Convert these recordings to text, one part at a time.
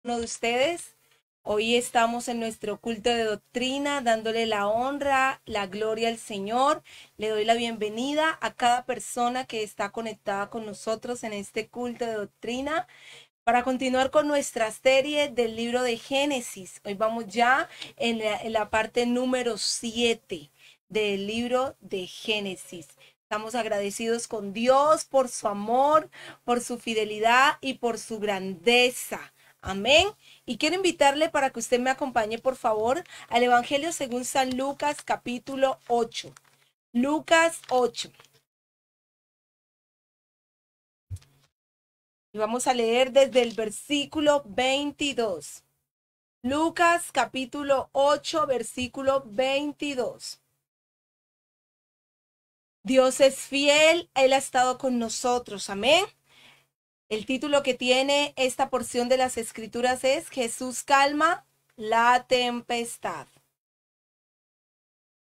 uno de ustedes. Hoy estamos en nuestro culto de doctrina, dándole la honra, la gloria al Señor. Le doy la bienvenida a cada persona que está conectada con nosotros en este culto de doctrina para continuar con nuestra serie del libro de Génesis. Hoy vamos ya en la parte número 7 del libro de Génesis. Estamos agradecidos con Dios por su amor, por su fidelidad y por su grandeza. Amén. Y quiero invitarle para que usted me acompañe, por favor, al Evangelio según San Lucas, capítulo 8. Lucas 8. Y vamos a leer desde el versículo 22. Lucas, capítulo 8, versículo 22. Dios es fiel, Él ha estado con nosotros. Amén. El título que tiene esta porción de las Escrituras es Jesús calma la tempestad.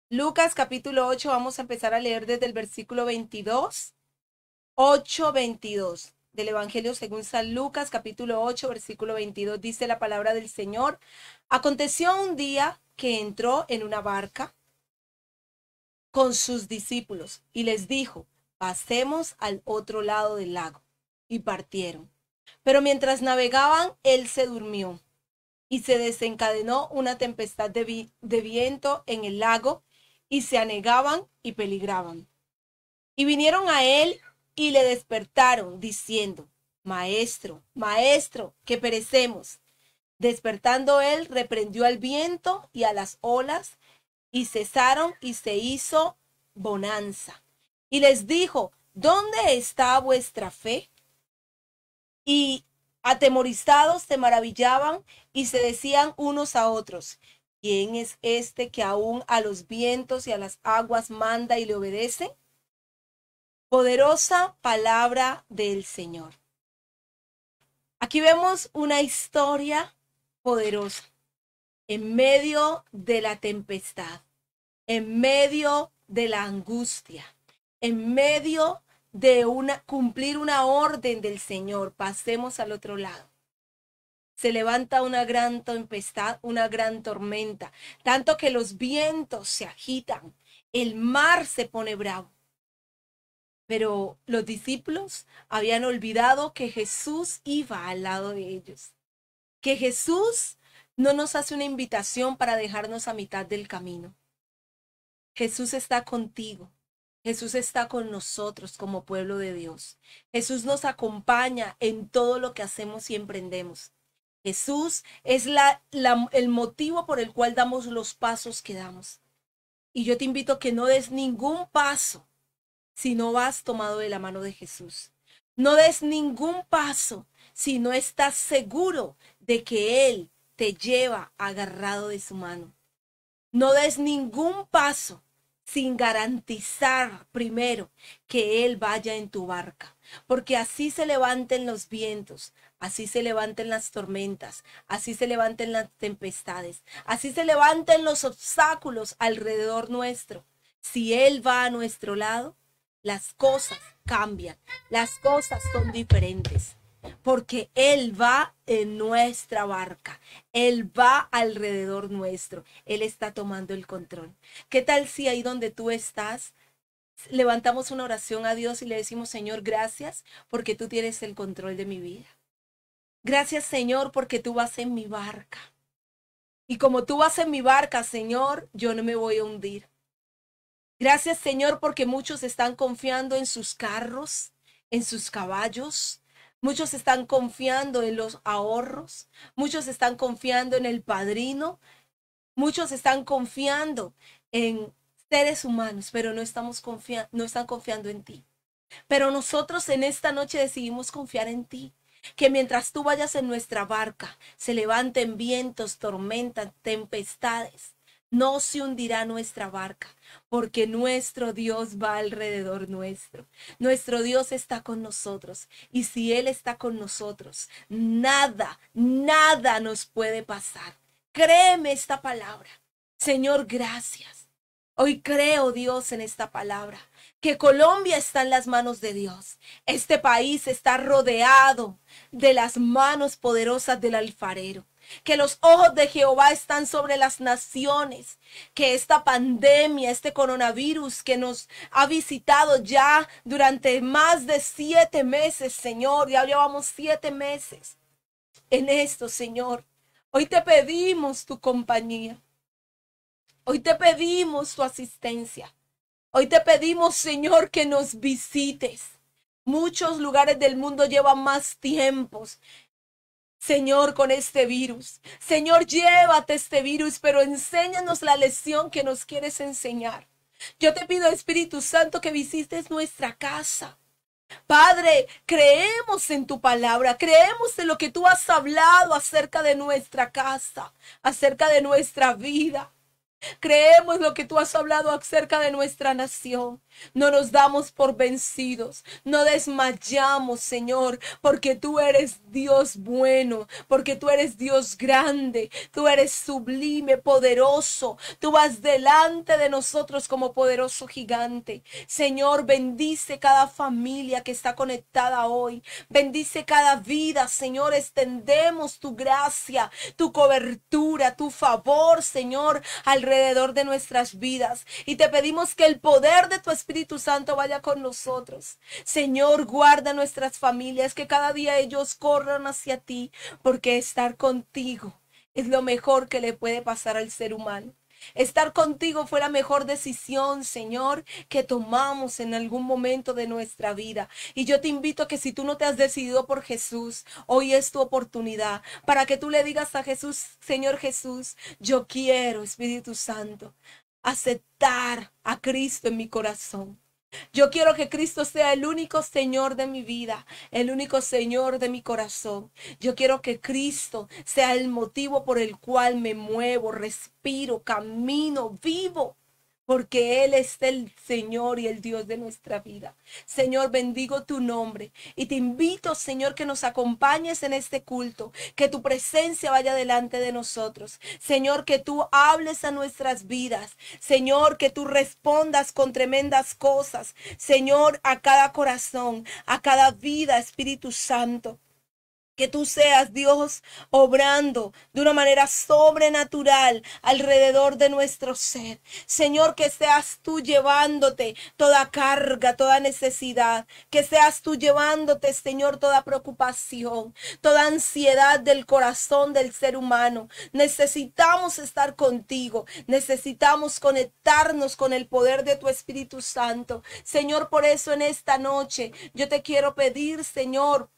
Lucas capítulo 8, vamos a empezar a leer desde el versículo 22. 8:22 del Evangelio según San Lucas capítulo 8, versículo 22, dice la palabra del Señor. Aconteció un día que entró en una barca con sus discípulos y les dijo, pasemos al otro lado del lago. Y partieron. Pero mientras navegaban, él se durmió y se desencadenó una tempestad de viento en el lago y se anegaban y peligraban. Y vinieron a él y le despertaron diciendo, Maestro, Maestro, que perecemos. Despertando él, reprendió al viento y a las olas y cesaron y se hizo bonanza. Y les dijo, ¿dónde está vuestra fe? Y atemorizados se maravillaban y se decían unos a otros, ¿quién es este que aún a los vientos y a las aguas manda y le obedece? Poderosa palabra del Señor. Aquí vemos una historia poderosa en medio de la tempestad, en medio de la angustia, en medio de cumplir una orden del Señor. Pasemos al otro lado. Se levanta una gran tempestad, una gran tormenta, tanto que los vientos se agitan, el mar se pone bravo. Pero los discípulos habían olvidado que Jesús iba al lado de ellos, que Jesús no nos hace una invitación para dejarnos a mitad del camino. Jesús está contigo. Jesús está con nosotros como pueblo de Dios. Jesús nos acompaña en todo lo que hacemos y emprendemos. Jesús es el motivo por el cual damos los pasos que damos. Y yo te invito a que no des ningún paso si no vas tomado de la mano de Jesús. No des ningún paso si no estás seguro de que Él te lleva agarrado de su mano. No des ningún paso sin garantizar primero que Él vaya en tu barca, porque así se levanten los vientos, así se levanten las tormentas, así se levanten las tempestades, así se levanten los obstáculos alrededor nuestro. Si Él va a nuestro lado, las cosas cambian, las cosas son diferentes. Porque Él va en nuestra barca, Él va alrededor nuestro, Él está tomando el control. ¿Qué tal si ahí donde tú estás, levantamos una oración a Dios y le decimos, Señor, gracias porque tú tienes el control de mi vida? Gracias, Señor, porque tú vas en mi barca. Y como tú vas en mi barca, Señor, yo no me voy a hundir. Gracias, Señor, porque muchos están confiando en sus carros, en sus caballos. Muchos están confiando en los ahorros, muchos están confiando en el padrino, muchos están confiando en seres humanos, pero no están confiando en ti. Pero nosotros en esta noche decidimos confiar en ti, que mientras tú vayas en nuestra barca, se levanten vientos, tormentas, tempestades. No se hundirá nuestra barca, porque nuestro Dios va alrededor nuestro. Nuestro Dios está con nosotros. Y si Él está con nosotros, nada, nada nos puede pasar. Créeme esta palabra. Señor, gracias. Hoy creo, Dios, en esta palabra. que Colombia está en las manos de Dios. Este país está rodeado de las manos poderosas del alfarero. Que los ojos de Jehová están sobre las naciones, que esta pandemia, este coronavirus que nos ha visitado ya durante más de 7 meses, Señor, ya llevamos 7 meses en esto, Señor. Hoy te pedimos tu compañía. Hoy te pedimos tu asistencia. Hoy te pedimos, Señor, que nos visites. Muchos lugares del mundo llevan más tiempos, Señor, con este virus. Señor, llévate este virus, pero enséñanos la lección que nos quieres enseñar. Yo te pido, Espíritu Santo, que visites nuestra casa. Padre, creemos en tu palabra, creemos en lo que tú has hablado acerca de nuestra casa, acerca de nuestra vida. Creemos lo que tú has hablado acerca de nuestra nación. No nos damos por vencidos, no desmayamos, Señor, porque tú eres Dios bueno, porque tú eres Dios grande, tú eres sublime, poderoso. Tú vas delante de nosotros como poderoso gigante. Señor, bendice cada familia que está conectada hoy. Bendice cada vida, Señor. Extendemos tu gracia, tu cobertura, tu favor, Señor, alrededor de nuestras vidas. Y te pedimos que el poder de tu Espíritu Santo vaya con nosotros. Señor, guarda nuestras familias, que cada día ellos corran hacia ti, porque estar contigo es lo mejor que le puede pasar al ser humano. Estar contigo fue la mejor decisión, Señor, que tomamos en algún momento de nuestra vida. Y yo te invito a que si tú no te has decidido por Jesús, hoy es tu oportunidad para que tú le digas a Jesús, Señor Jesús, yo quiero, Espíritu Santo, aceptar a Cristo en mi corazón. Yo quiero que Cristo sea el único Señor de mi vida, el único Señor de mi corazón. Yo quiero que Cristo sea el motivo por el cual me muevo, respiro, camino, vivo. Porque Él es el Señor y el Dios de nuestra vida. Señor, bendigo tu nombre y te invito, Señor, que nos acompañes en este culto, que tu presencia vaya delante de nosotros. Señor, que tú hables a nuestras vidas. Señor, que tú respondas con tremendas cosas. Señor, a cada corazón, a cada vida, Espíritu Santo. Que tú seas, Dios, obrando de una manera sobrenatural alrededor de nuestro ser. Señor, que seas tú llevándote toda carga, toda necesidad. Que seas tú llevándote, Señor, toda preocupación, toda ansiedad del corazón del ser humano. Necesitamos estar contigo. Necesitamos conectarnos con el poder de tu Espíritu Santo. Señor, por eso en esta noche yo te quiero pedir, Señor,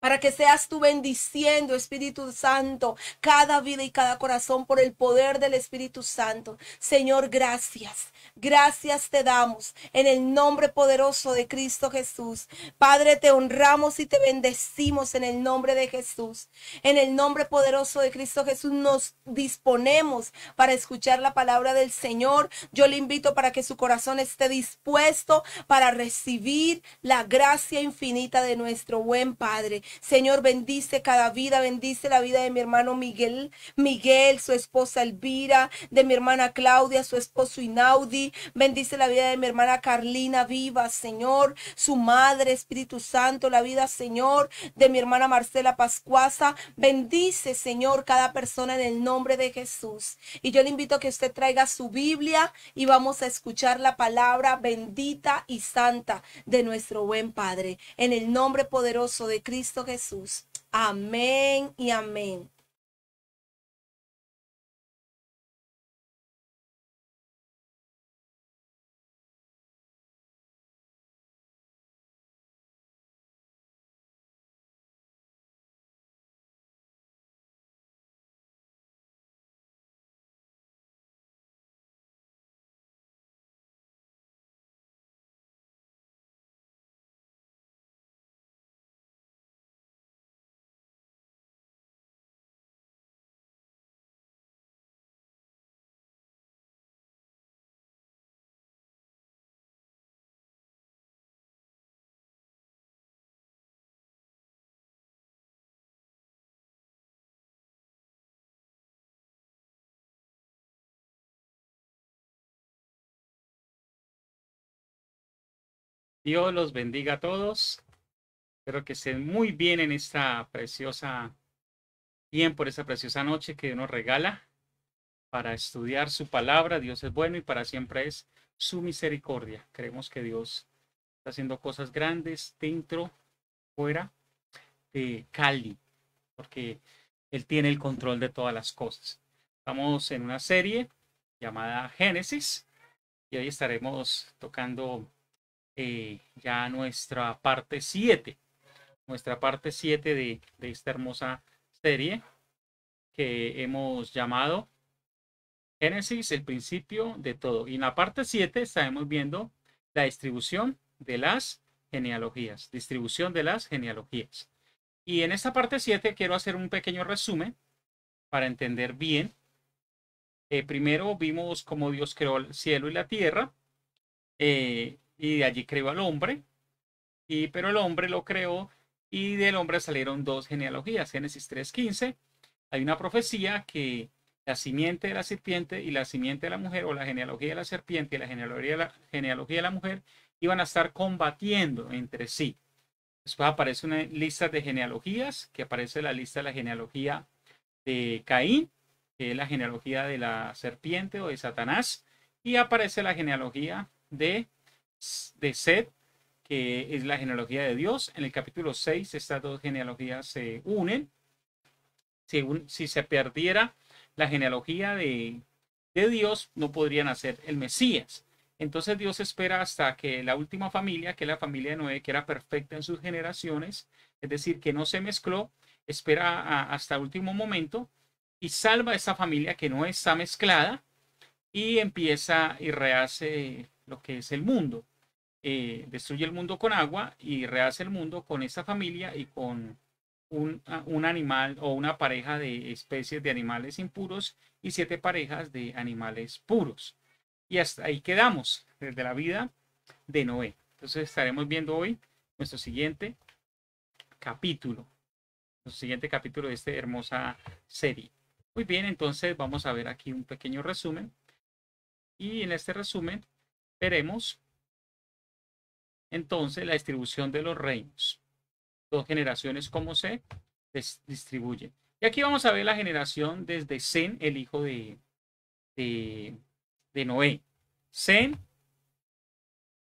para que seas tú bendiciendo, Espíritu Santo, cada vida y cada corazón por el poder del Espíritu Santo. Señor, gracias. Gracias te damos en el nombre poderoso de Cristo Jesús. Padre, te honramos y te bendecimos en el nombre de Jesús. En el nombre poderoso de Cristo Jesús nos disponemos para escuchar la palabra del Señor. Yo le invito para que su corazón esté dispuesto para recibir la gracia infinita de nuestro buen Padre. Señor, bendice cada vida, bendice la vida de mi hermano Miguel, su esposa Elvira, de mi hermana Claudia, su esposo Inaudi. Bendice la vida de mi hermana Carlina Viva, Señor, su madre, Espíritu Santo, la vida, Señor, de mi hermana Marcela Pascuasa. Bendice, Señor, cada persona en el nombre de Jesús. Y yo le invito a que usted traiga su Biblia y vamos a escuchar la palabra bendita y santa de nuestro buen Padre. En el nombre poderoso de Cristo Jesús. Amén y amén. Dios los bendiga a todos. Espero que estén muy bien en por esta preciosa noche que Dios nos regala para estudiar su palabra. Dios es bueno y para siempre es su misericordia. Creemos que Dios está haciendo cosas grandes dentro, fuera de Cali, porque Él tiene el control de todas las cosas. Estamos en una serie llamada Génesis y hoy estaremos tocando ya nuestra parte 7 de esta hermosa serie que hemos llamado Génesis, el principio de todo. Y en la parte 7 estaremos viendo la distribución de las genealogías, distribución de las genealogías. Y en esta parte 7 quiero hacer un pequeño resumen para entender bien. Primero vimos cómo Dios creó el cielo y la tierra, y de allí creó al hombre, pero el hombre lo creó y del hombre salieron dos genealogías. Génesis 3:15, hay una profecía que la simiente de la serpiente y la simiente de la mujer, o la genealogía de la serpiente y la genealogía de la mujer, iban a estar combatiendo entre sí. Después aparece una lista de genealogías, que aparece la lista de la genealogía de Caín, que es la genealogía de la serpiente o de Satanás, y aparece la genealogía de Set, que es la genealogía de Dios. En el capítulo 6 estas dos genealogías se unen. Si se perdiera la genealogía de Dios, no podría nacer el Mesías. Entonces Dios espera hasta que la última familia, que es la familia de Noé, que era perfecta en sus generaciones, es decir, que no se mezcló, espera hasta el último momento y salva a esa familia que no está mezclada y empieza y rehace lo que es el mundo. Destruye el mundo con agua y rehace el mundo con esa familia y con un animal o una pareja de especies de animales impuros y 7 parejas de animales puros. Y hasta ahí quedamos desde la vida de Noé. Entonces estaremos viendo hoy nuestro siguiente capítulo, de esta hermosa serie. Muy bien, entonces vamos a ver aquí un pequeño resumen y en este resumen veremos entonces la distribución de los reinos. Dos generaciones, cómo se distribuyen. Y aquí vamos a ver la generación desde Sem, el hijo de, de Noé. Sem,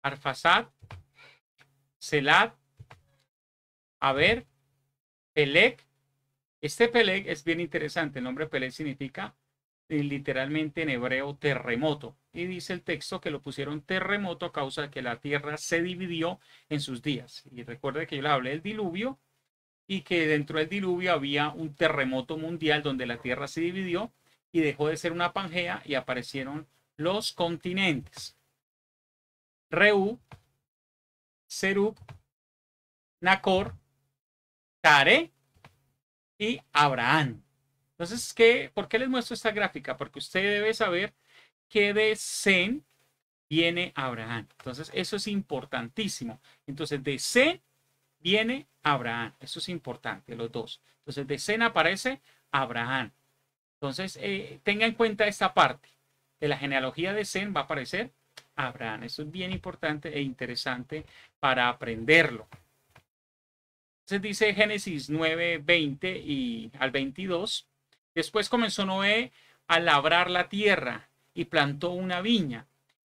Arfaxad, Selat, Aber, Peleg. Este Peleg es bien interesante. El nombre Peleg significa literalmente en hebreo terremoto. Y dice el texto que lo pusieron terremoto a causa de que la tierra se dividió en sus días. Y recuerde que yo les hablé del diluvio y que dentro del diluvio había un terremoto mundial donde la tierra se dividió y dejó de ser una pangea y aparecieron los continentes. Reú, Serug, Nacor, Tare y Abraham. Entonces, ¿por qué les muestro esta gráfica? Porque usted debe saber que de Sem viene Abraham. Entonces, eso es importantísimo. Entonces, de Sem viene Abraham. Eso es importante, los dos. Entonces, de Sem aparece Abraham. Entonces, tenga en cuenta esta parte. De la genealogía de Sem va a aparecer Abraham. Eso es bien importante e interesante para aprenderlo. Entonces dice Génesis 9, 20 y al 22. Después comenzó Noé a labrar la tierra y plantó una viña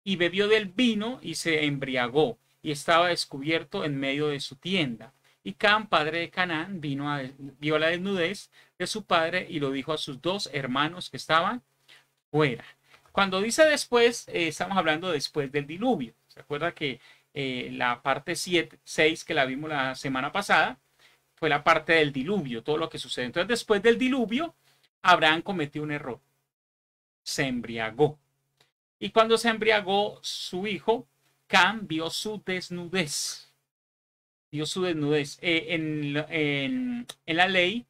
y bebió del vino y se embriagó y estaba descubierto en medio de su tienda. Y Cam, padre de Canaán, vio la desnudez de su padre y lo dijo a sus dos hermanos que estaban fuera. Cuando dice después, estamos hablando después del diluvio. ¿Se acuerda que la parte 6 que la vimos la semana pasada fue la parte del diluvio, todo lo que sucede? Entonces, después del diluvio, Abraham cometió un error. Se embriagó. Y cuando se embriagó, su hijo, Cam, vio su desnudez. Vio su desnudez. En la ley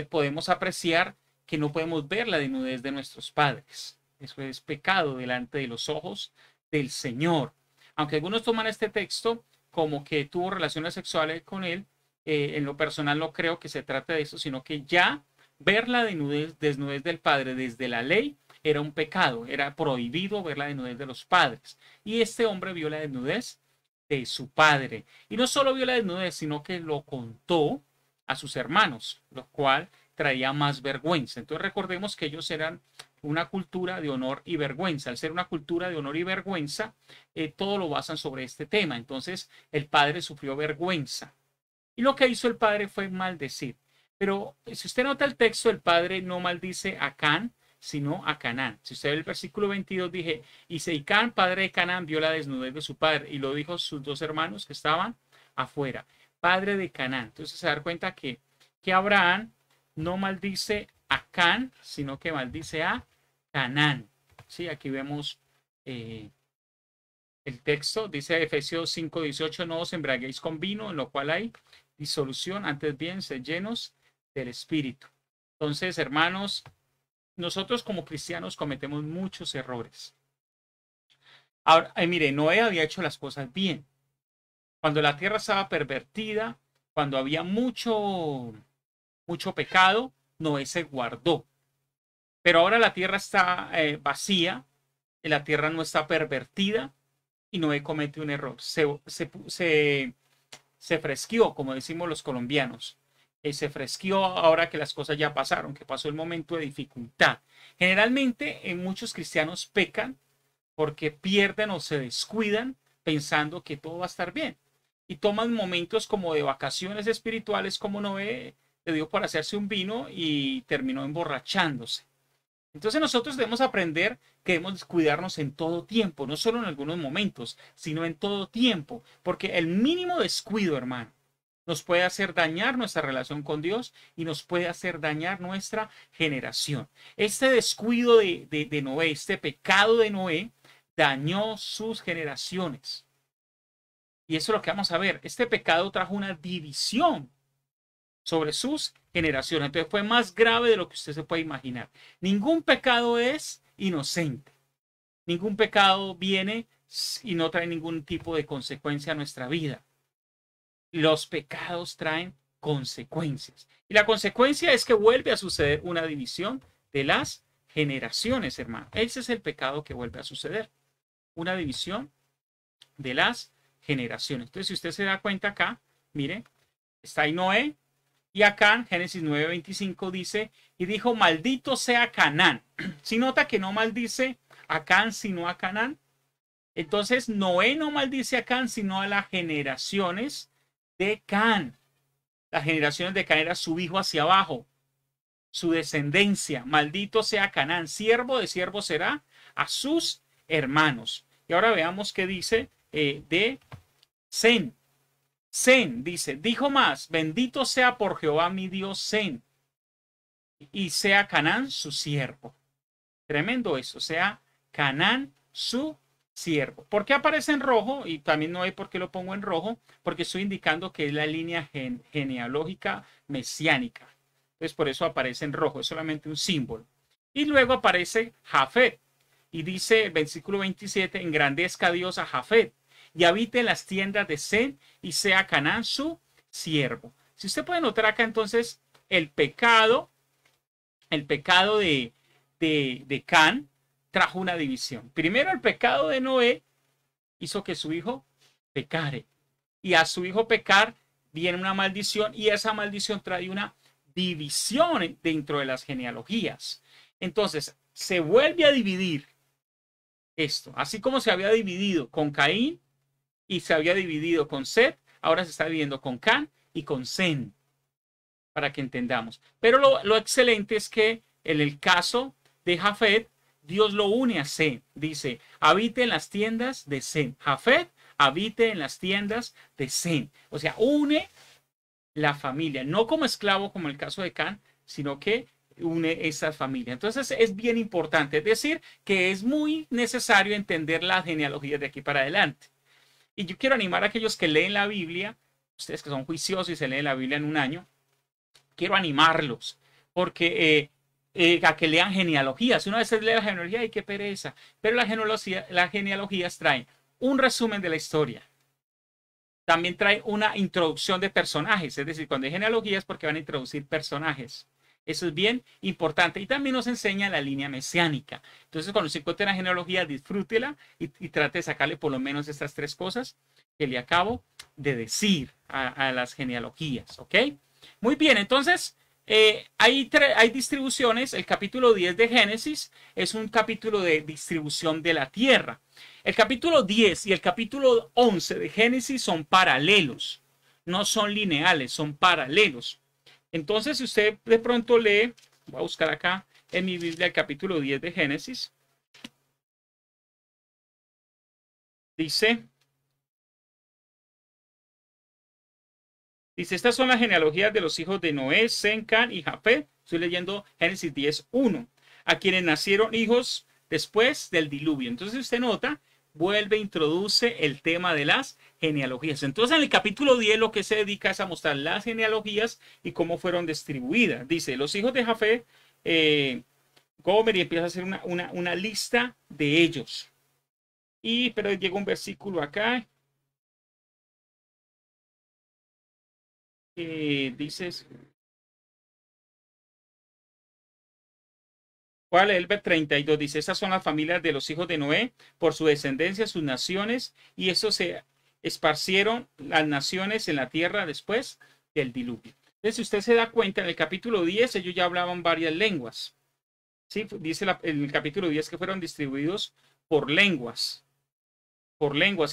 podemos apreciar que no podemos ver la desnudez de nuestros padres. Eso es pecado delante de los ojos del Señor. Aunque algunos toman este texto como que tuvo relaciones sexuales con él, en lo personal no creo que se trate de eso, sino que ya ver la desnudez del padre desde la ley era un pecado, era prohibido ver la desnudez de los padres. Y este hombre vio la desnudez de su padre. Y no solo vio la desnudez, sino que lo contó a sus hermanos, lo cual traía más vergüenza. Entonces recordemos que ellos eran una cultura de honor y vergüenza. Al ser una cultura de honor y vergüenza, todo lo basan sobre este tema. Entonces el padre sufrió vergüenza. Y lo que hizo el padre fue maldecir. Pero si usted nota el texto, el padre no maldice a Can, sino a Canaán. Si usted ve el versículo 22, dije, y Seicán, padre de Canaán, vio la desnudez de su padre, y lo dijo sus dos hermanos que estaban afuera, padre de Canaán. Entonces se da cuenta que Abraham no maldice a Can, sino que maldice a Canaán. Sí, aquí vemos el texto, dice Efesios 5:18, no os embriaguéis con vino, en lo cual hay disolución, antes bien, sed llenos del Espíritu. Entonces, hermanos, nosotros como cristianos cometemos muchos errores. Ahora, mire, Noé había hecho las cosas bien. Cuando la tierra estaba pervertida, cuando había mucho pecado, Noé se guardó. Pero ahora la tierra está vacía, la tierra no está pervertida y Noé comete un error. Se fresqueó, como decimos los colombianos. Se fresqueó ahora que las cosas ya pasaron, que pasó el momento de dificultad. Generalmente muchos cristianos pecan porque pierden o se descuidan pensando que todo va a estar bien. Y toman momentos como de vacaciones espirituales, como Noé le dio por hacerse un vino y terminó emborrachándose. Entonces nosotros debemos aprender que debemos cuidarnos en todo tiempo, no solo en algunos momentos, sino en todo tiempo, porque el mínimo descuido, hermano, nos puede hacer dañar nuestra relación con Dios y nos puede hacer dañar nuestra generación. Este descuido de Noé, este pecado de Noé, dañó sus generaciones. Y eso es lo que vamos a ver. Este pecado trajo una división sobre sus generaciones. Entonces fue más grave de lo que usted se puede imaginar. Ningún pecado es inocente. Ningún pecado viene y no trae ningún tipo de consecuencia a nuestra vida. Los pecados traen consecuencias. Y la consecuencia es que vuelve a suceder una división de las generaciones, hermano. Ese es el pecado que vuelve a suceder. Una división de las generaciones. Entonces, si usted se da cuenta acá, mire, está ahí Noé, y acá en Génesis 9:25 dice, y dijo, maldito sea Canaán. Si nota que no maldice a Can, sino a Canaán. Entonces, Noé no maldice a Can, sino a las generaciones de Can. Las generaciones de Can era su hijo hacia abajo, su descendencia. Maldito sea Canaán, siervo de siervo será a sus hermanos. Y ahora veamos qué dice de Sem. Sem dice, dijo más, bendito sea por Jehová mi Dios Sem, y sea Canaán su siervo. Tremendo eso, sea Canaán su siervo. ¿Por qué aparece en rojo? Y también no hay por qué lo pongo en rojo, porque estoy indicando que es la línea genealógica mesiánica. Entonces por eso aparece en rojo, es solamente un símbolo. Y luego aparece Jafet, y dice el versículo 27, engrandezca a Dios a Jafet, y habite en las tiendas de Sem, y sea Canaán su siervo. Si usted puede notar acá entonces el pecado de Can trajo una división. Primero el pecado de Noé hizo que su hijo pecare, y a su hijo pecar viene una maldición, y esa maldición trae una división dentro de las genealogías. Entonces se vuelve a dividir esto, así como se había dividido con Caín y se había dividido con Set, ahora se está dividiendo con Can y con Sem, para que entendamos. Pero lo excelente es que en el caso de Jafet, Dios lo une a Sem. Dice, habite en las tiendas de Sem. Jafet, habite en las tiendas de Sem. O sea, une la familia, no como esclavo como en el caso de Can, sino que une esa familia. Entonces es bien importante, es decir, que es muy necesario entender la genealogía de aquí para adelante. Y yo quiero animar a aquellos que leen la Biblia, ustedes que son juiciosos y se leen la Biblia en un año, quiero animarlos, porque a que lean genealogías. Una vez lee la genealogía, ¡ay, qué pereza! Pero las genealogías traen un resumen de la historia. También trae una introducción de personajes, es decir, cuando hay genealogías, porque van a introducir personajes. Eso es bien importante. Y también nos enseña la línea mesiánica. Entonces, cuando se encuentre la genealogía, disfrútela y trate de sacarle por lo menos estas tres cosas. que le acabo de decir a las genealogías, ¿ok? Muy bien, entonces hay distribuciones. El capítulo 10 de Génesis es un capítulo de distribución de la tierra. El capítulo 10 y el capítulo 11 de Génesis son paralelos, no son lineales, son paralelos. Entonces, si usted de pronto lee, voy a buscar acá en mi Biblia el capítulo 10 de Génesis, dice, estas son las genealogías de los hijos de Noé, Sem, Cam y Jafet. Estoy leyendo Génesis 10:1, a quienes nacieron hijos después del diluvio. Entonces usted nota, vuelve e introduce el tema de las genealogías. Entonces en el capítulo 10 lo que se dedica es a mostrar las genealogías y cómo fueron distribuidas. Dice, los hijos de Jafet, Gomer, y empieza a hacer una lista de ellos. Pero llega un versículo acá. Dices, ¿cuál es el versículo 32? Dice, estas son las familias de los hijos de Noé, por su descendencia, sus naciones, y eso se esparcieron las naciones en la tierra después del diluvio. Entonces, si usted se da cuenta, en el capítulo 10 ellos ya hablaban varias lenguas. ¿Sí? Dice en el capítulo 10 que fueron distribuidos por lenguas.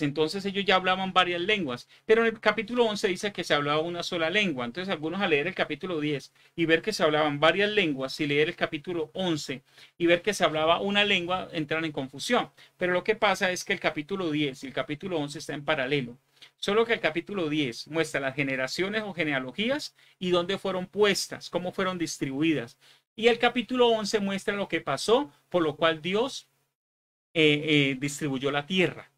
Entonces ellos ya hablaban varias lenguas, pero en el capítulo 11 dice que se hablaba una sola lengua. Entonces algunos al leer el capítulo 10 y ver que se hablaban varias lenguas, y leer el capítulo 11 y ver que se hablaba una lengua, entran en confusión. Pero lo que pasa es que el capítulo 10 y el capítulo 11 están en paralelo, solo que el capítulo 10 muestra las generaciones o genealogías y dónde fueron puestas, cómo fueron distribuidas, y el capítulo 11 muestra lo que pasó, por lo cual Dios distribuyó la tierra.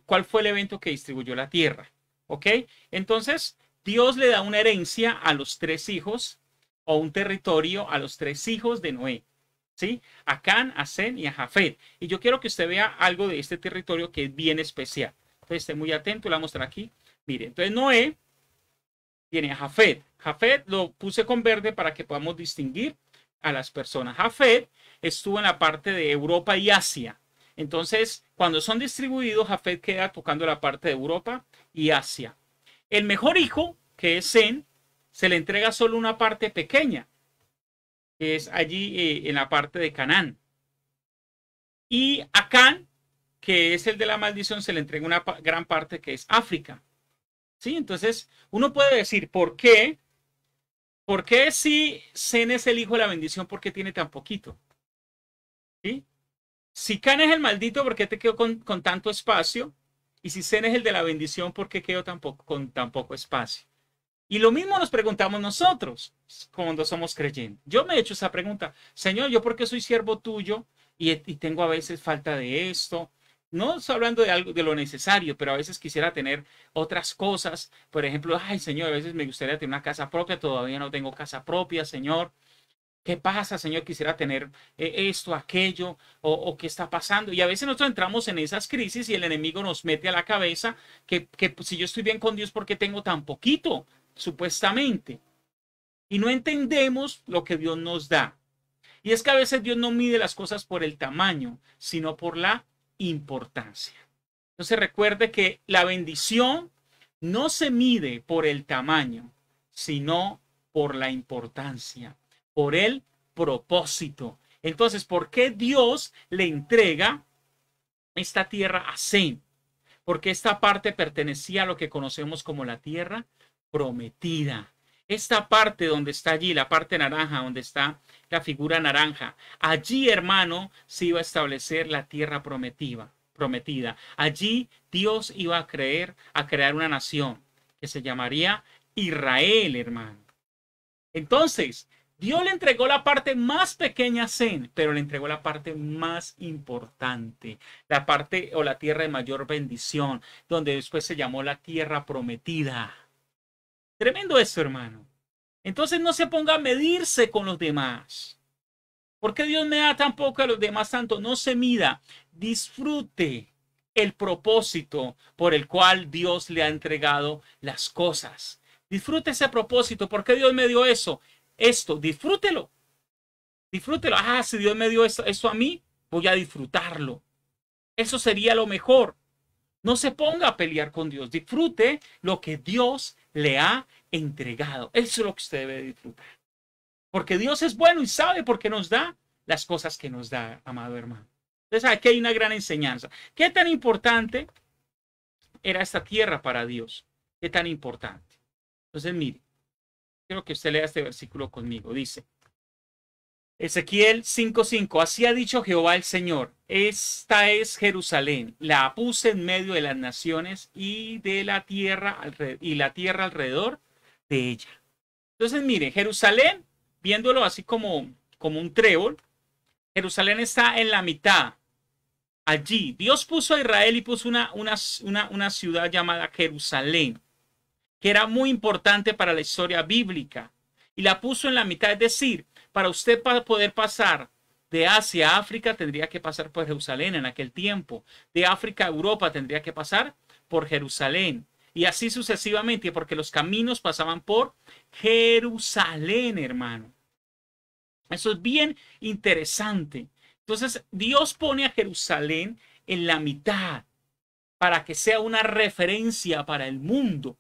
¿Cuál fue el evento que distribuyó la tierra? ¿Ok? Entonces, Dios le da una herencia a los 3 hijos, o un territorio a los 3 hijos de Noé. ¿Sí? A Cam, a Sem y a Jafet. Y yo quiero que usted vea algo de este territorio que es bien especial. Entonces, esté muy atento, le voy a mostrar aquí. Mire, entonces Noé tiene a Jafet. Jafet lo puse con verde para que podamos distinguir a las personas. Jafet estuvo en la parte de Europa y Asia. Entonces, cuando son distribuidos, Jafet queda tocando la parte de Europa y Asia. El mejor hijo, que es Sem, se le entrega solo una parte pequeña, que es allí en la parte de Canaán. Y a Cam, que es el de la maldición, se le entrega una gran parte que es África. ¿Sí? Entonces, uno puede decir, ¿por qué? ¿Por qué si Sem es el hijo de la bendición, por qué tiene tan poquito? ¿Sí? Si Cam es el maldito, ¿por qué te quedo con tanto espacio? Y si Sem es el de la bendición, ¿por qué quedo con tan poco espacio? Y lo mismo nos preguntamos nosotros cuando somos creyentes. Yo me he hecho esa pregunta. Señor, ¿yo por qué soy siervo tuyo y tengo a veces falta de esto? No estoy hablando de algo de lo necesario, pero a veces quisiera tener otras cosas. Por ejemplo, ay, Señor, a veces me gustaría tener una casa propia. Todavía no tengo casa propia, Señor. ¿Qué pasa, Señor? Quisiera tener esto, aquello, o qué está pasando. Y a veces nosotros entramos en esas crisis y el enemigo nos mete a la cabeza que si yo estoy bien con Dios, ¿por qué tengo tan poquito? Supuestamente. Y no entendemos lo que Dios nos da. Y es que a veces Dios no mide las cosas por el tamaño, sino por la importancia. Entonces recuerde que la bendición no se mide por el tamaño, sino por la importancia, por el propósito. Entonces, ¿por qué Dios le entrega esta tierra a Sem? Porque esta parte pertenecía a lo que conocemos como la tierra prometida. Esta parte donde está allí, la parte naranja, donde está la figura naranja, allí, hermano, se iba a establecer la tierra prometida. Allí Dios iba a crear una nación que se llamaría Israel, hermano. Entonces, Dios le entregó la parte más pequeña a Sem, pero le entregó la parte más importante, la parte o la tierra de mayor bendición, donde después se llamó la tierra prometida. Tremendo esto, hermano. Entonces no se ponga a medirse con los demás. ¿Por qué Dios me da tan poco a los demás tanto? No se mida. Disfrute el propósito por el cual Dios le ha entregado las cosas. Disfrute ese propósito. ¿Por qué Dios me dio eso? Esto, disfrútelo. Disfrútelo. Ah, si Dios me dio eso a mí, voy a disfrutarlo. Eso sería lo mejor. No se ponga a pelear con Dios. Disfrute lo que Dios le ha entregado. Eso es lo que usted debe disfrutar. Porque Dios es bueno y sabe por qué nos da las cosas que nos da, amado hermano. Entonces aquí hay una gran enseñanza. ¿Qué tan importante era esta tierra para Dios? ¿Qué tan importante? Entonces mire, quiero que usted lea este versículo conmigo. Dice, Ezequiel 5:5, así ha dicho Jehová el Señor, esta es Jerusalén, la puse en medio de las naciones y de la tierra alrededor de ella. Entonces mire, Jerusalén, viéndolo así como un trébol, Jerusalén está en la mitad. Allí Dios puso a Israel y puso una ciudad llamada Jerusalén, que era muy importante para la historia bíblica, y la puso en la mitad. Es decir, para usted poder pasar de Asia a África tendría que pasar por Jerusalén en aquel tiempo. De África a Europa tendría que pasar por Jerusalén. Y así sucesivamente, porque los caminos pasaban por Jerusalén, hermano. Eso es bien interesante. Entonces, Dios pone a Jerusalén en la mitad para que sea una referencia para el mundo.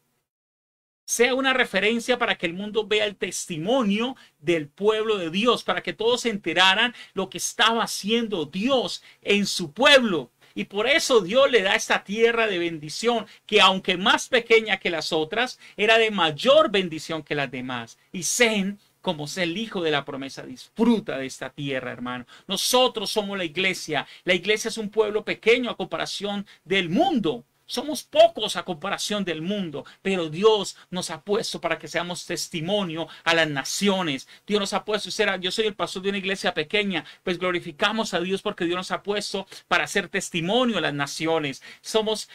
Sea una referencia para que el mundo vea el testimonio del pueblo de Dios, para que todos se enteraran lo que estaba haciendo Dios en su pueblo. Y por eso Dios le da esta tierra de bendición, que aunque más pequeña que las otras, era de mayor bendición que las demás. Y Zen, como es el hijo de la promesa, disfruta de esta tierra, hermano. Nosotros somos la iglesia. La iglesia es un pueblo pequeño a comparación del mundo. Somos pocos a comparación del mundo, pero Dios nos ha puesto para que seamos testimonio a las naciones. Dios nos ha puesto, yo soy el pastor de una iglesia pequeña, pues glorificamos a Dios porque Dios nos ha puesto para hacer testimonio a las naciones. Somos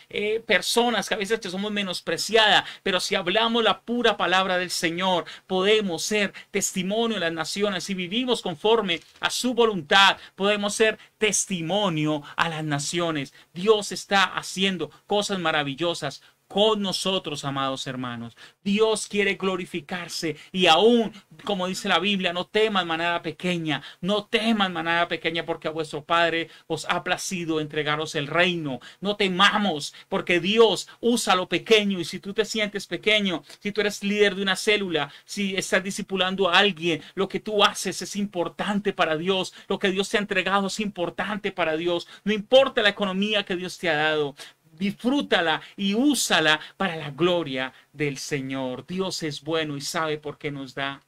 personas que a veces somos menospreciadas, pero si hablamos la pura palabra del Señor, podemos ser testimonio a las naciones. Si vivimos conforme a su voluntad, podemos ser testimonio a las naciones. Dios está haciendo cosas maravillosas con nosotros, amados hermanos. Dios quiere glorificarse y aún, como dice la Biblia, no teman manada pequeña, no teman manada pequeña, porque a vuestro Padre os ha placido entregaros el reino. No temamos, porque Dios usa lo pequeño, y si tú te sientes pequeño, si tú eres líder de una célula, si estás discipulando a alguien, lo que tú haces es importante para Dios. Lo que Dios te ha entregado es importante para Dios. No importa la economía que Dios te ha dado. Disfrútala y úsala para la gloria del Señor. Dios es bueno y sabe por qué nos da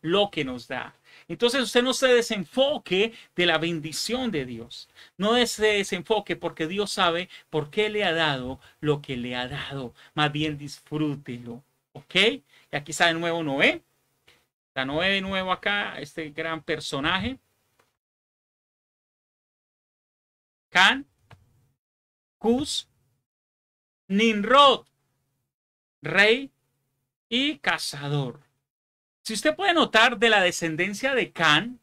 lo que nos da. Entonces usted no se desenfoque de la bendición de Dios. No se desenfoque porque Dios sabe por qué le ha dado lo que le ha dado. Más bien disfrútelo. ¿Ok? Y aquí está de nuevo Noé. Está Noé de nuevo acá, este gran personaje. Can, Cus, Nimrod, rey y cazador. Si usted puede notar, de la descendencia de Can,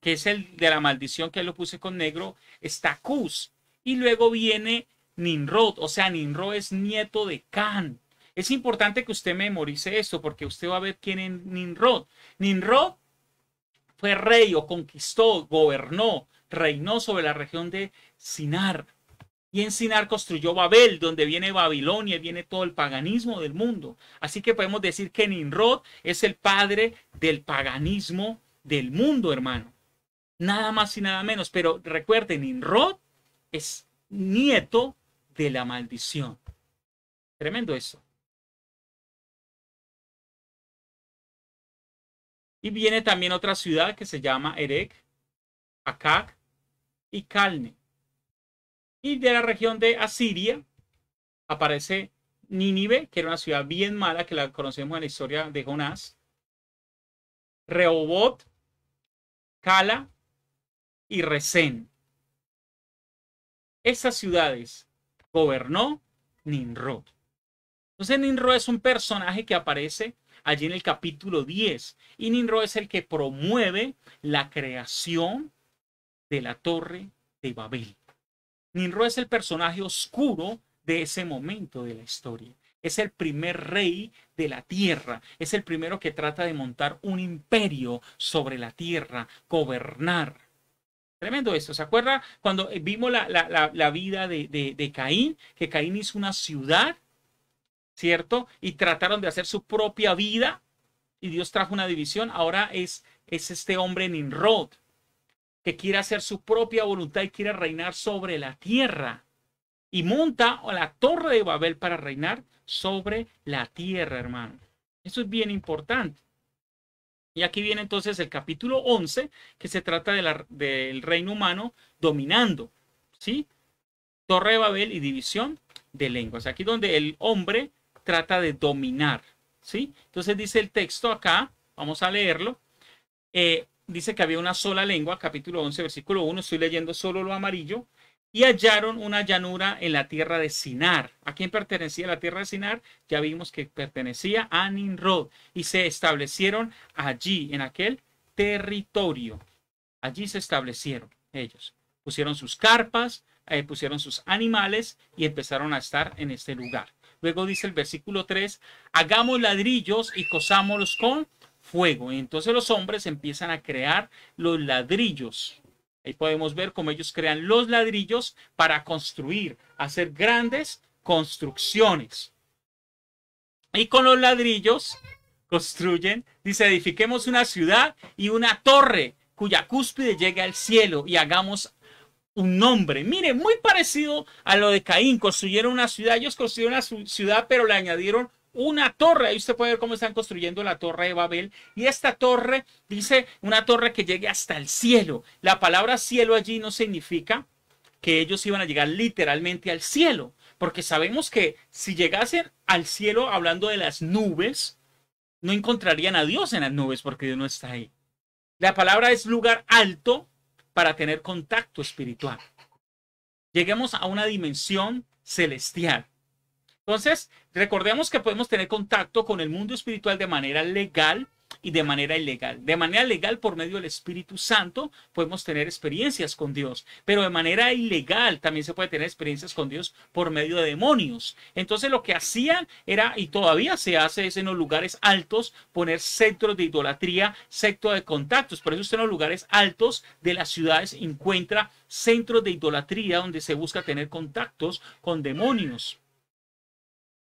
que es el de la maldición que lo puse con negro, está Cus. Y luego viene Nimrod, o sea, Nimrod es nieto de Can. Es importante que usted memorice esto porque usted va a ver quién es Nimrod. Nimrod fue rey o conquistó, gobernó, reinó sobre la región de Sinar. Y en Sinar construyó Babel, donde viene Babilonia y viene todo el paganismo del mundo. Así que podemos decir que Nimrod es el padre del paganismo del mundo, hermano. Nada más y nada menos. Pero recuerden, Nimrod es nieto de la maldición. Tremendo eso. Y viene también otra ciudad que se llama Erech, Akkad y Calne. Y de la región de Asiria aparece Nínive, que era una ciudad bien mala, que la conocemos en la historia de Jonás. Rehoboth, Cala y Resén. Estas ciudades gobernó Nimrod. Entonces Nimrod es un personaje que aparece allí en el capítulo 10. Y Nimrod es el que promueve la creación de la Torre de Babel. Nimrod es el personaje oscuro de ese momento de la historia. Es el primer rey de la tierra. Es el primero que trata de montar un imperio sobre la tierra, gobernar. Tremendo esto. ¿Se acuerda cuando vimos la vida de Caín? Que Caín hizo una ciudad, ¿cierto? Y trataron de hacer su propia vida y Dios trajo una división. Ahora es este hombre Nimrod que quiere hacer su propia voluntad y quiere reinar sobre la tierra. Y monta la torre de Babel para reinar sobre la tierra, hermano. Eso es bien importante. Y aquí viene entonces el capítulo 11, que se trata del reino humano dominando, ¿sí? Torre de Babel y división de lenguas. Aquí donde el hombre trata de dominar, ¿sí? Entonces dice el texto acá, vamos a leerlo. Dice que había una sola lengua, capítulo 11, versículo 1, estoy leyendo solo lo amarillo, y hallaron una llanura en la tierra de Sinar. ¿A quién pertenecía la tierra de Sinar? Ya vimos que pertenecía a Nimrod, y se establecieron allí, en aquel territorio. Allí se establecieron ellos. Pusieron sus carpas, pusieron sus animales y empezaron a estar en este lugar. Luego dice el versículo 3, hagamos ladrillos y cosámoslos con fuego. Y entonces los hombres empiezan a crear los ladrillos. Ahí podemos ver cómo ellos crean los ladrillos para construir, hacer grandes construcciones. Y con los ladrillos construyen, dice, edifiquemos una ciudad y una torre cuya cúspide llegue al cielo y hagamos un nombre. Mire, muy parecido a lo de Caín. Construyeron una ciudad, ellos construyeron una ciudad, pero le añadieron una torre. Ahí usted puede ver cómo están construyendo la torre de Babel. Y esta torre, dice, una torre que llegue hasta el cielo. La palabra cielo allí no significa que ellos iban a llegar literalmente al cielo. Porque sabemos que si llegasen al cielo hablando de las nubes, no encontrarían a Dios en las nubes porque Dios no está ahí. La palabra es lugar alto para tener contacto espiritual. Lleguemos a una dimensión celestial. Entonces, recordemos que podemos tener contacto con el mundo espiritual de manera legal y de manera ilegal. De manera legal, por medio del Espíritu Santo, podemos tener experiencias con Dios. Pero de manera ilegal también se puede tener experiencias con Dios por medio de demonios. Entonces, lo que hacían era, y todavía se hace, es en los lugares altos, poner centros de idolatría, centros de contactos. Por eso usted en los lugares altos de las ciudades encuentra centros de idolatría donde se busca tener contactos con demonios.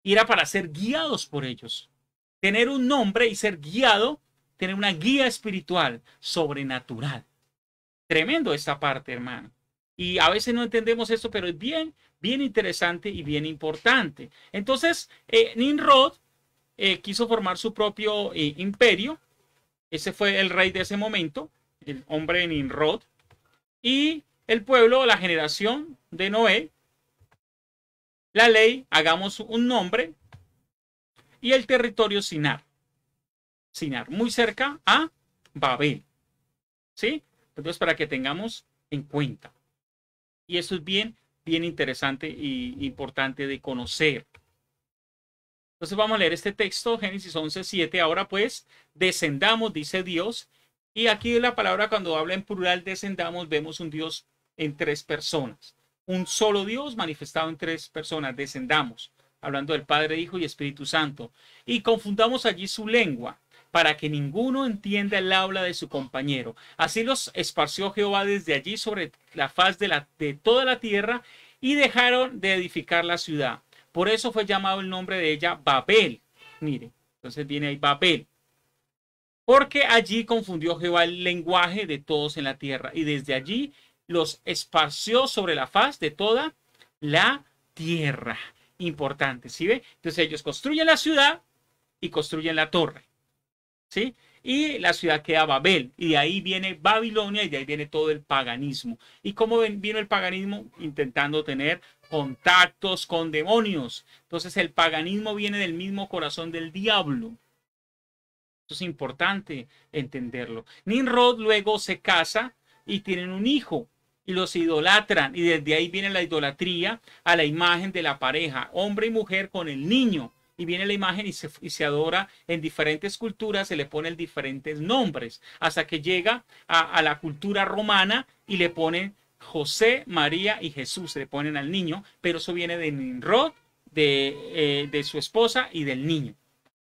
Y era para ser guiados por ellos. Tener un nombre y ser guiado, tener una guía espiritual sobrenatural. Tremendo esta parte, hermano. Y a veces no entendemos esto, pero es bien interesante y bien importante. Entonces, Nimrod quiso formar su propio imperio. Ese fue el rey de ese momento, el hombre de Nimrod. Y el pueblo, la generación de Noé, la ley, hagamos un nombre, y el territorio Sinar. Sinar, muy cerca a Babel. ¿Sí? Entonces, para que tengamos en cuenta. Y eso es bien interesante y importante de conocer. Entonces, vamos a leer este texto, Génesis 11:7. Ahora pues, descendamos, dice Dios. Y aquí la palabra, cuando habla en plural, descendamos, vemos un Dios en tres personas. Un solo Dios manifestado en tres personas. Descendamos, hablando del Padre, Hijo y Espíritu Santo. Y confundamos allí su lengua, para que ninguno entienda el habla de su compañero. Así los esparció Jehová desde allí sobre la faz de toda la tierra, y dejaron de edificar la ciudad. Por eso fue llamado el nombre de ella Babel. Mire, entonces viene ahí Babel. Porque allí confundió Jehová el lenguaje de todos en la tierra, y desde allí los esparció sobre la faz de toda la tierra. Importante, ¿sí ve? Entonces ellos construyen la ciudad y construyen la torre, ¿sí? Y la ciudad queda Babel, y de ahí viene Babilonia, y de ahí viene todo el paganismo. ¿Y cómo vino el paganismo? Intentando tener contactos con demonios. Entonces el paganismo viene del mismo corazón del diablo. Eso es importante entenderlo. Nimrod luego se casa y tienen un hijo, y los idolatran, y desde ahí viene la idolatría a la imagen de la pareja, hombre y mujer con el niño, y viene la imagen y se adora en diferentes culturas, se le ponen diferentes nombres, hasta que llega a la cultura romana y le ponen José, María y Jesús, se le ponen al niño, pero eso viene de Nimrod, de su esposa y del niño.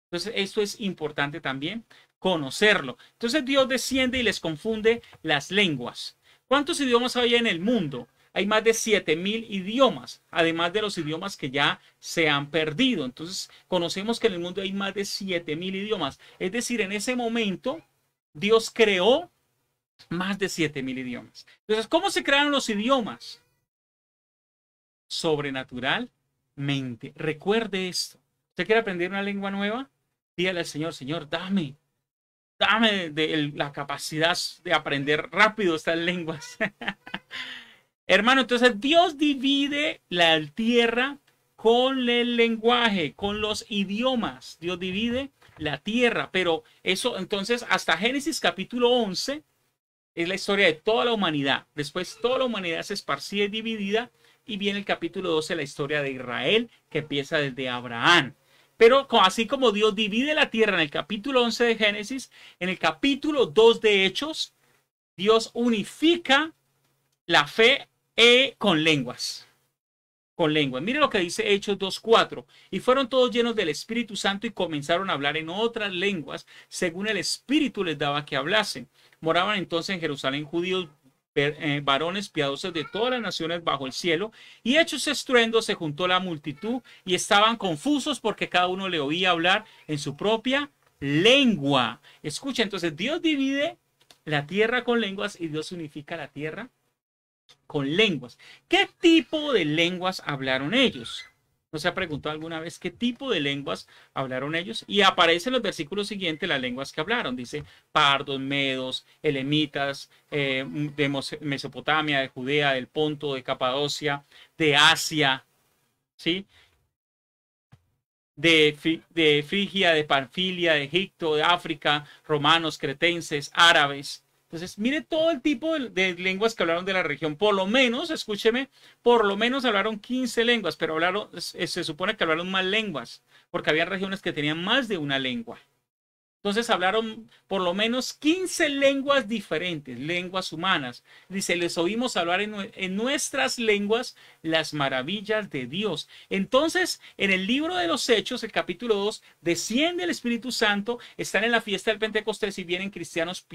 Entonces esto es importante también conocerlo. Entonces Dios desciende y les confunde las lenguas. ¿Cuántos idiomas hay en el mundo? Hay más de 7.000 idiomas, además de los idiomas que ya se han perdido. Entonces, conocemos que en el mundo hay más de 7.000 idiomas. Es decir, en ese momento, Dios creó más de 7.000 idiomas. Entonces, ¿cómo se crearon los idiomas? Sobrenaturalmente. Recuerde esto. ¿Usted quiere aprender una lengua nueva? Dígale al Señor, Señor, dame la capacidad de aprender rápido estas lenguas. Hermano, entonces Dios divide la tierra con el lenguaje, con los idiomas. Dios divide la tierra, pero eso entonces hasta Génesis capítulo 11 es la historia de toda la humanidad. Después toda la humanidad se esparcida y dividida y viene el capítulo 12, la historia de Israel, que empieza desde Abraham. Pero así como Dios divide la tierra en el capítulo 11 de Génesis, en el capítulo 2 de Hechos, Dios unifica la fe con lenguas. Con lenguas. Mire lo que dice Hechos 2:4. Y fueron todos llenos del Espíritu Santo y comenzaron a hablar en otras lenguas, según el Espíritu les daba que hablasen. Moraban entonces en Jerusalén judíos, varones piadosos de todas las naciones bajo el cielo, y hechos estruendo se juntó la multitud y estaban confusos porque cada uno le oía hablar en su propia lengua. Escucha, entonces Dios divide la tierra con lenguas y Dios unifica la tierra con lenguas. ¿Qué tipo de lenguas hablaron ellos? ¿No se ha preguntado alguna vez qué tipo de lenguas hablaron ellos? Y aparece en los versículos siguientes las lenguas que hablaron. Dice pardos, medos, elamitas, de Mesopotamia, de Judea, del Ponto, de Capadocia, de Asia, ¿sí? De Frigia, de Panfilia, de Egipto, de África, romanos, cretenses, árabes. Entonces, mire todo el tipo de lenguas que hablaron de la región. Por lo menos, escúcheme, por lo menos hablaron 15 lenguas, pero se supone que hablaron más lenguas, porque había regiones que tenían más de una lengua. Entonces hablaron por lo menos 15 lenguas diferentes, lenguas humanas. Dice, les oímos hablar en nuestras lenguas las maravillas de Dios. Entonces, en el libro de los Hechos, el capítulo 2, desciende el Espíritu Santo, están en la fiesta del Pentecostés y vienen cristianos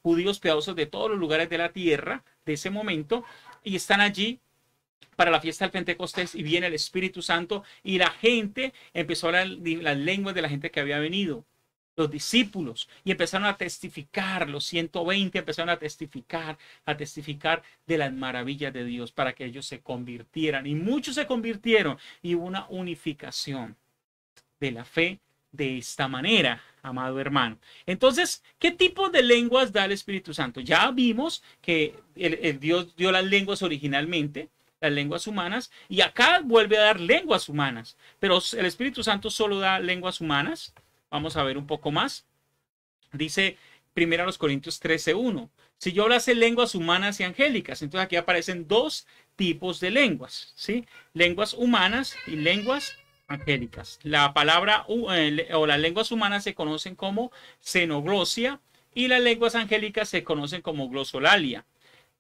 judíos piadosos de todos los lugares de la tierra de ese momento y están allí para la fiesta del Pentecostés y viene el Espíritu Santo y la gente empezó a hablar las lenguas de la gente que había venido. Los discípulos, y empezaron a testificar, los 120 empezaron a testificar de las maravillas de Dios para que ellos se convirtieran. Y muchos se convirtieron y hubo una unificación de la fe de esta manera, amado hermano. Entonces, ¿qué tipo de lenguas da el Espíritu Santo? Ya vimos que el Dios dio las lenguas originalmente, las lenguas humanas, y acá vuelve a dar lenguas humanas. Pero el Espíritu Santo solo da lenguas humanas. Vamos a ver un poco más. Dice 1 Corintios 13:1. Si yo hablase lenguas humanas y angélicas, entonces aquí aparecen dos tipos de lenguas, ¿sí? Lenguas humanas y lenguas angélicas. La palabra o las lenguas humanas se conocen como xenoglosia y las lenguas angélicas se conocen como glosolalia.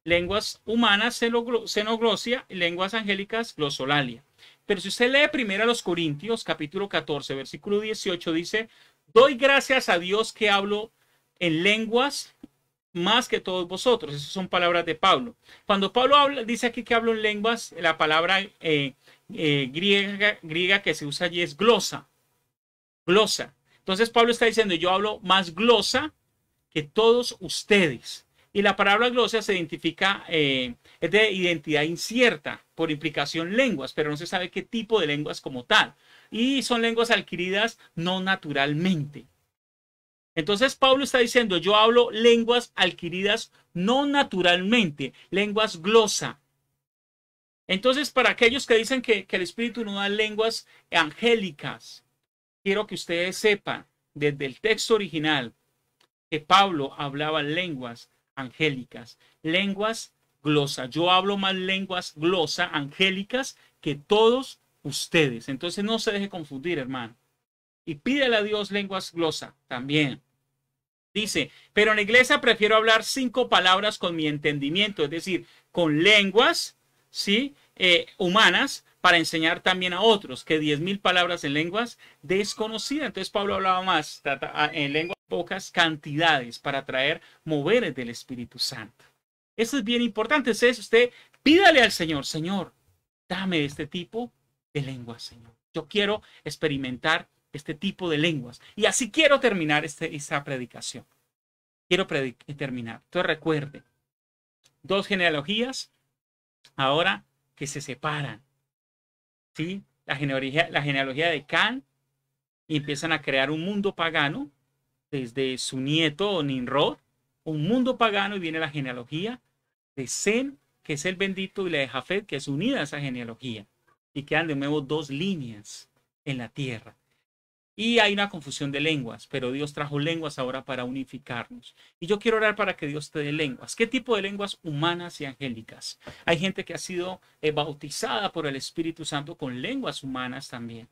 Lenguas humanas, xenoglosia y lenguas angélicas, glosolalia. Pero si usted lee 1 Corintios, capítulo 14, versículo 18, dice, doy gracias a Dios que hablo en lenguas más que todos vosotros. Esas son palabras de Pablo. Cuando Pablo dice aquí que hablo en lenguas, la palabra griega que se usa allí es glosa. Glosa. Entonces Pablo está diciendo, yo hablo más glosa que todos ustedes. Y la palabra glosa se identifica, es de identidad incierta, por implicación lenguas, pero no se sabe qué tipo de lenguas como tal. Y son lenguas adquiridas no naturalmente. Entonces Pablo está diciendo, yo hablo lenguas adquiridas no naturalmente, lenguas glosa. Entonces, para aquellos que dicen que el Espíritu no da lenguas angélicas, quiero que ustedes sepan, desde el texto original, que Pablo hablaba lenguas angélicas, lenguas glosa. Yo hablo más lenguas glosa, angélicas, que todos ustedes. Entonces no se deje confundir, hermano. Y pídele a Dios lenguas glosa también. Dice, pero en la iglesia prefiero hablar 5 palabras con mi entendimiento, es decir, con lenguas, ¿sí? Humanas, para enseñar también a otros, que 10.000 palabras en lenguas desconocidas. Entonces Pablo hablaba más en lenguas pocas cantidades para traer moveres del Espíritu Santo. Eso es bien importante. Entonces usted pídale al Señor, Señor, dame este tipo de lenguas, Señor. Yo quiero experimentar este tipo de lenguas. Y así quiero terminar esta predicación. Quiero terminar. Entonces recuerde, dos genealogías ahora que se separan. ¿Sí? La genealogía de Can, y empiezan a crear un mundo pagano desde su nieto Nimrod, un mundo pagano, y viene la genealogía de Sem, que es el bendito, y la de Jafet, que es unida a esa genealogía. Y quedan de nuevo dos líneas en la tierra. Y hay una confusión de lenguas, pero Dios trajo lenguas ahora para unificarnos. Y yo quiero orar para que Dios te dé lenguas. ¿Qué tipo de lenguas? Humanas y angélicas. Hay gente que ha sido bautizada por el Espíritu Santo con lenguas humanas también.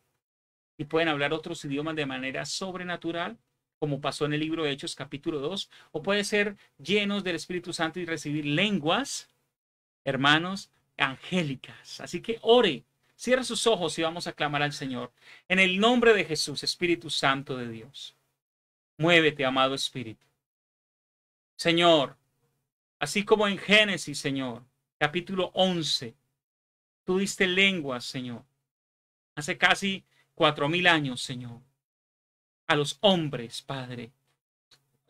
Y pueden hablar otros idiomas de manera sobrenatural, como pasó en el libro de Hechos capítulo 2. O puede ser llenos del Espíritu Santo y recibir lenguas, hermanos, angélicas. Así que ore. Cierra sus ojos y vamos a clamar al Señor. En el nombre de Jesús, Espíritu Santo de Dios. Muévete, amado Espíritu. Señor, así como en Génesis, Señor, capítulo 11, tú diste lenguas, Señor, hace casi 4000 años, Señor, a los hombres, Padre,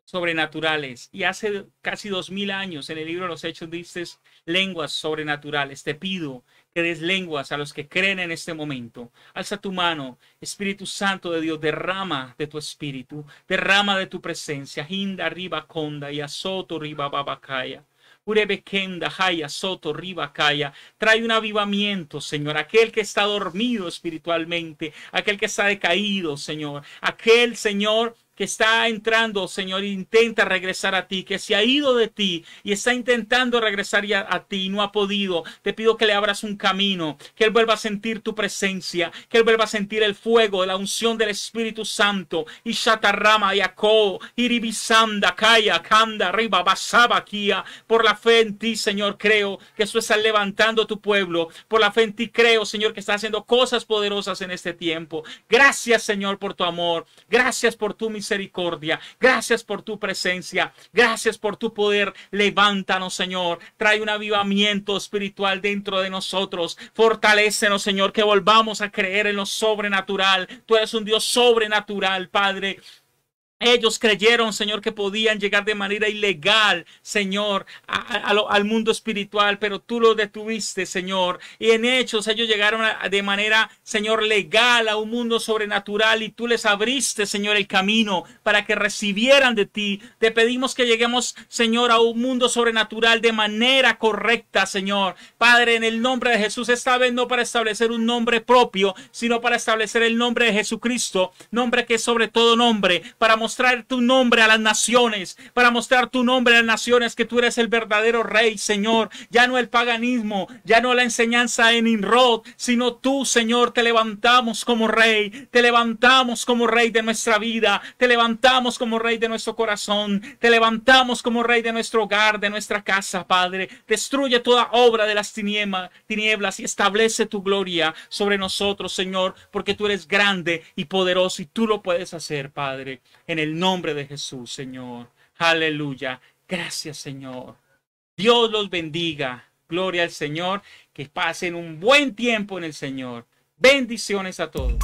sobrenaturales. Y hace casi 2000 años en el libro de los Hechos diste lenguas sobrenaturales. Te pido que des lenguas a los que creen en este momento. Alza tu mano, Espíritu Santo de Dios, derrama de tu espíritu, derrama de tu presencia. Hinda riba conda y azoto riba babacaya. Urebekenda, Jaya, Soto, Riba, Kaya. Trae un avivamiento, Señor. Aquel que está dormido espiritualmente, aquel que está decaído, Señor. Aquel, Señor, que está entrando, Señor, e intenta regresar a ti, que se ha ido de ti y está intentando regresar ya a ti y no ha podido. Te pido que le abras un camino, que él vuelva a sentir tu presencia, que él vuelva a sentir el fuego de la unción del Espíritu Santo. Y Shatarama, Yako, Iribisanda, Kaya, Kanda, Riba, Basaba, Kia. Por la fe en ti, Señor, creo que tú estás levantando tu pueblo. Por la fe en ti creo, Señor, que estás haciendo cosas poderosas en este tiempo. Gracias, Señor, por tu amor. Gracias por tu misericordia. Gracias por tu presencia. Gracias por tu poder. Levántanos, Señor. Trae un avivamiento espiritual dentro de nosotros. Fortalécenos, Señor, que volvamos a creer en lo sobrenatural. Tú eres un Dios sobrenatural, Padre. Ellos creyeron, Señor, que podían llegar de manera ilegal, Señor, al mundo espiritual, pero tú lo detuviste, Señor. Y en Hechos ellos llegaron de manera, Señor, legal a un mundo sobrenatural y tú les abriste, Señor, el camino para que recibieran de ti. Te pedimos que lleguemos, Señor, a un mundo sobrenatural de manera correcta, Señor. Padre, en el nombre de Jesús, esta vez no para establecer un nombre propio, sino para establecer el nombre de Jesucristo, nombre que es sobre todo nombre, para mostrar tu nombre a las naciones, para mostrar tu nombre a las naciones, que tú eres el verdadero Rey, Señor. Ya no el paganismo, ya no la enseñanza en Nimrod, sino tú, Señor. Te levantamos como Rey, te levantamos como Rey de nuestra vida, te levantamos como Rey de nuestro corazón, te levantamos como Rey de nuestro hogar, de nuestra casa, Padre. Destruye toda obra de las tinieblas y establece tu gloria sobre nosotros, Señor, porque tú eres grande y poderoso y tú lo puedes hacer, Padre. En el nombre de Jesús, Señor. Aleluya. Gracias, Señor. Dios los bendiga. Gloria al Señor. Que pasen un buen tiempo en el Señor. Bendiciones a todos.